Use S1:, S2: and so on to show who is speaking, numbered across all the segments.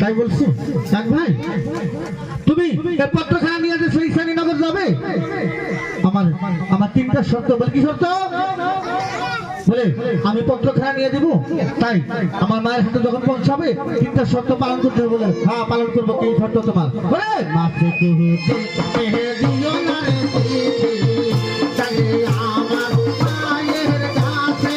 S1: তাই বলছি এক ভাই তুমি এই পত্রখানা নিয়ে যে সেই নগর যাবে আমার আমার তিনটা শর্ত বলে কি শর্ত বলে আমি পত্রখানা নিয়ে দেবো তাই আমার মায়ের হাতে যখন পৌঁছাবে তিনটা শর্ত পালন করতে হবে বলে হ্যাঁ পালন করবো কি শর্ত তোমার বলে মাসে দিও না আমার মায়ের কাছে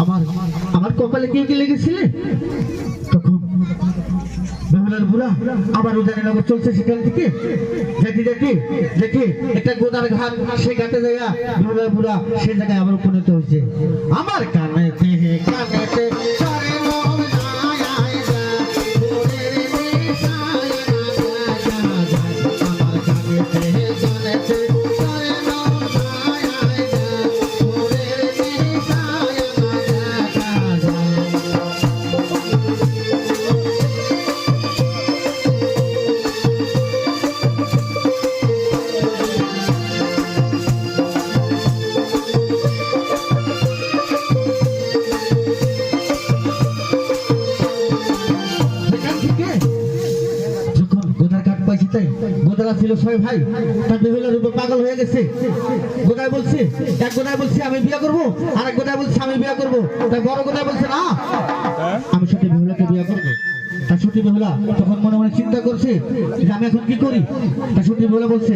S1: আমার আমার কপালে কি কি লেগেছিলে তখন বেহুলার বুড়া আবার উদানীনগর চলছে সেখান থেকে যেতে যেতে দেখে একটা গোদার ঘাট সেই ঘাটে যাইয়া বেহুলার বুড়া সেই জায়গায় আবার উপনীত হয়েছে আমার কানেতে কানেতে গোদারা ছিল ছয় ভাই তার বেহুলার উপর পাগল হয়ে গেছে গোদায় বলছে এক গোদায় বলছে আমি বিয়ে করবো আর এক গোদায় বলছে আমি বিয়ে করবো তাই বড় গোদায় বলছে না আমি সত্যি বেহুলাকে বিয়ে করবো তার সত্যি বেহুলা তখন মনে মনে চিন্তা করছে যে আমি এখন কি করি তার সত্যি বেহুলা বলছে